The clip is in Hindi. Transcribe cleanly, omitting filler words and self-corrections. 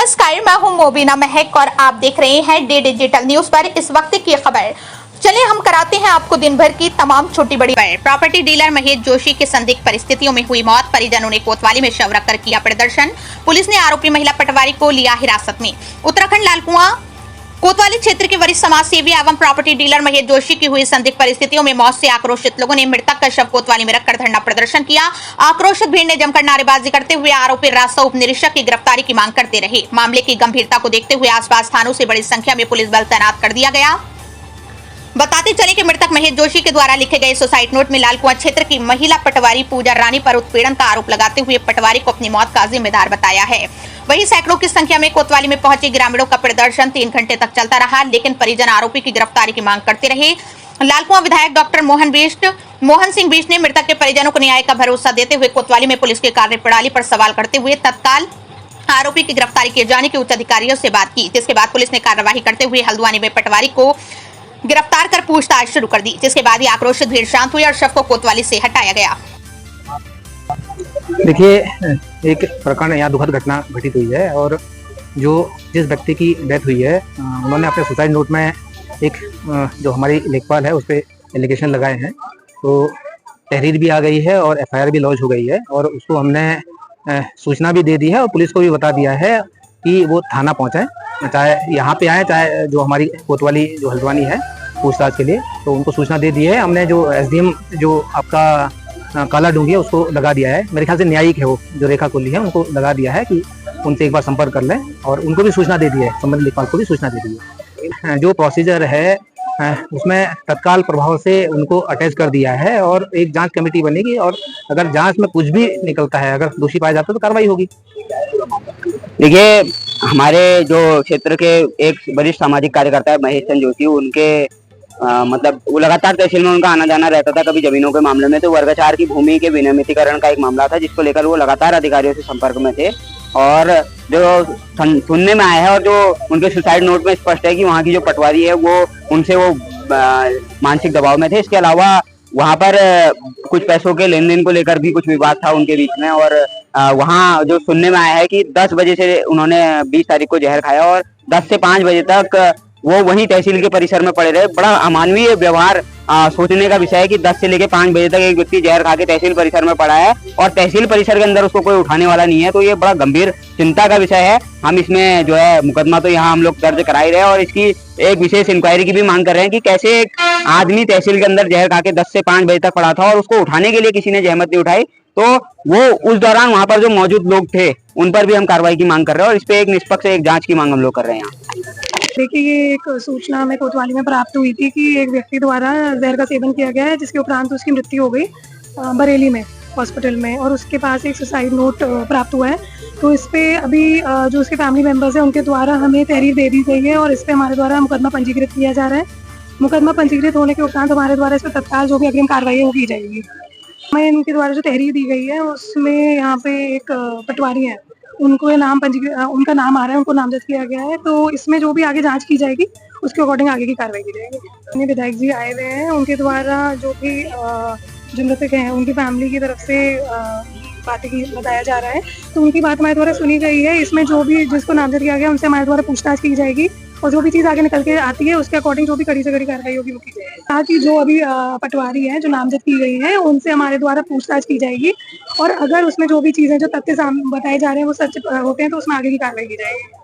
नमस्कार, मैं हूं मोबिना महक और आप देख रहे हैं डे डिजिटल न्यूज पर इस वक्त की खबर। चलिए हम कराते हैं आपको दिन भर की तमाम छोटी बड़ी खबर। प्रॉपर्टी डीलर महेश जोशी की संदिग्ध परिस्थितियों में हुई मौत, परिजनों ने कोतवाली में शव रखकर किया प्रदर्शन। पुलिस ने आरोपी महिला पटवारी को लिया हिरासत में। उत्तराखंड लालकुआं कोतवाली क्षेत्र के वरिष्ठ समाज सेवी एवं प्रॉपर्टी डीलर महेश जोशी की हुई संदिग्ध परिस्थितियों में मौत से आक्रोशित लोगों ने मृतक का शव कोतवाली में रखकर धरना प्रदर्शन किया। आक्रोशित भीड़ ने जमकर नारेबाजी करते हुए आरोपी रास्ता उप निरीक्षक की गिरफ्तारी की मांग करते रहे। मामले की गंभीरता को देखते हुए आसपास थानों से बड़ी संख्या में पुलिस बल तैनात कर दिया गया। बताते चले कि मृतक महेश जोशी के द्वारा लिखे गए सुसाइड नोट में लालकुआं क्षेत्र की महिला पटवारी पूजा रानी पर उत्पीड़न का आरोप लगाते हुए पटवारी को अपनी मौत का जिम्मेदार बताया है। वहीं सैकड़ों की संख्या में कोतवाली में पहुंचे ग्रामीणों का प्रदर्शन 3 घंटे तक चलता रहा, लेकिन परिजन आरोपी की गिरफ्तारी की मांग करते रहे। लालकुआं विधायक डॉक्टर मोहन सिंह बिष्ट ने मृतक के परिजनों को न्याय का भरोसा देते हुए कोतवाली में पुलिस की कार्यप्रणाली पर सवाल करते हुए तत्काल आरोपी की गिरफ्तारी किए जाने की उच्च अधिकारियों से बात की, जिसके बाद पुलिस ने कार्रवाई करते हुए हल्द्वानी में पटवारी को गिरफ्तार कर पूछताछ शुरू कर दी, जिसके बाद ही आक्रोशित भीड़ शांत हुई और शव को कोतवाली से हटाया गया। देखिए, एक प्रकरण यहाँ दुखद घटना घटित हुई है और जिस व्यक्ति की डेथ हुई है उन्होंने अपने सुसाइड नोट में एक जो हमारी लेखपाल है उस पर एलिगेशन लगाए हैं। तो तहरीर भी आ गई है और एफआईआर भी लॉन्च हो गई है और उसको हमने सूचना भी दे दी है और पुलिस को भी बता दिया है कि वो थाना पहुँचाएं, चाहे यहाँ पे आए चाहे जो हमारी कोतवाली जो हल्द्वानी है पूछताछ के लिए, तो उनको सूचना दे दी है। हमने जो एसडीएम जो आपका काला डूंगी है उसको लगा दिया है, मेरे ख्याल से न्यायिक है वो जो रेखा कोहली है, उनको लगा दिया है कि उनसे एक बार संपर्क कर लें और उनको भी सूचना दे दी है, संबंधित लेखपाल को भी सूचना दे दी है। जो प्रोसीजर है उसमें तत्काल प्रभाव से उनको अटैच कर दिया है और एक जांच कमेटी बनेगी और अगर जांच में कुछ भी निकलता है, अगर दोषी पाया जाता है तो कार्रवाई होगी। देखिए, हमारे जो क्षेत्र के एक वरिष्ठ सामाजिक कार्यकर्ता है महेश चंद्र जोशी, उनके मतलब वो लगातार तहसील में उनका आना जाना रहता था, कभी जमीनों के मामले में तो वर्ग 4 की भूमि के विनियमितीकरण का एक मामला था जिसको लेकर वो लगातार अधिकारियों से संपर्क में थे। और जो सुनने में आया है और जो उनके सुसाइड नोट में स्पष्ट है कि वहाँ की जो पटवारी है वो उनसे वो मानसिक दबाव में थे। इसके अलावा वहाँ पर कुछ पैसों के लेन देन को लेकर भी कुछ विवाद था उनके बीच में और वहाँ जो सुनने में आया है कि 10 बजे से उन्होंने 20 तारीख को जहर खाया और 10 से 5 बजे तक वो वहीं तहसील के परिसर में पड़े रहे। बड़ा अमानवीय व्यवहार सोचने का विषय है कि 10 से लेकर 5 बजे तक एक व्यक्ति जहर खा के तहसील परिसर में पड़ा है और तहसील परिसर के अंदर उसको कोई उठाने वाला नहीं है। तो ये बड़ा गंभीर चिंता का विषय है। हम इसमें जो है मुकदमा तो यहाँ हम लोग दर्ज करा ही रहे हैं और इसकी एक विशेष इंक्वायरी की भी मांग कर रहे हैं कि कैसे एक आदमी तहसील के अंदर जहर खा के 10 से 5 बजे तक पड़ा था और उसको उठाने के लिए किसी ने जहमत नहीं उठाई। तो वो उस दौरान वहां पर जो मौजूद लोग थे उन पर भी हम कार्रवाई की मांग कर रहे हैं और इस पे एक निष्पक्ष एक जांच की मांग हम लोग कर रहे हैं यहाँ। देखिए, ये एक सूचना हमें कोतवाली में प्राप्त हुई थी कि एक व्यक्ति द्वारा जहर का सेवन किया गया है, जिसके उपरांत उसकी मृत्यु हो गई बरेली में हॉस्पिटल में और उसके पास एक सुसाइड नोट प्राप्त हुआ है। तो इस पे अभी जो उसके फैमिली मेंबर्स हैं उनके द्वारा हमें तहरीर दे दी गई है और इस पे हमारे द्वारा मुकदमा पंजीकृत किया जा रहा है। मुकदमा पंजीकृत होने के उपरांत हमारे द्वारा इस पर तत्काल जो भी अग्रिम कार्रवाई है वो की जाएगी। हमें इनके द्वारा जो तहरीर दी गई है उसमें यहाँ पे एक पटवारी है, उनको ये नाम उनका नाम आ रहा है, उनको नामजद किया गया है। तो इसमें जो भी आगे जांच की जाएगी उसके अकॉर्डिंग आगे की कार्रवाई की जाएगी। विधायक जी आए हुए हैं, उनके द्वारा जो भी जो मृतक हैं उनकी फैमिली की तरफ से बातें बताया जा रहा है, तो उनकी बात हमारे द्वारा सुनी गई है। इसमें जो भी जिसको नामजद किया गया उनसे हमारे द्वारा पूछताछ की जाएगी और जो भी चीज़ आगे निकल के आती है उसके अकॉर्डिंग जो भी कड़ी से कड़ी कार्रवाई होगी वो की जाएगी। साथ ही जो अभी पटवारी है जो नामजद की गई है उनसे हमारे द्वारा पूछताछ की जाएगी और अगर उसमें जो भी चीज़ें जो तथ्य बताए जा रहे हैं वो सच होते हैं तो उसमें आगे की कार्रवाई की जाएगी।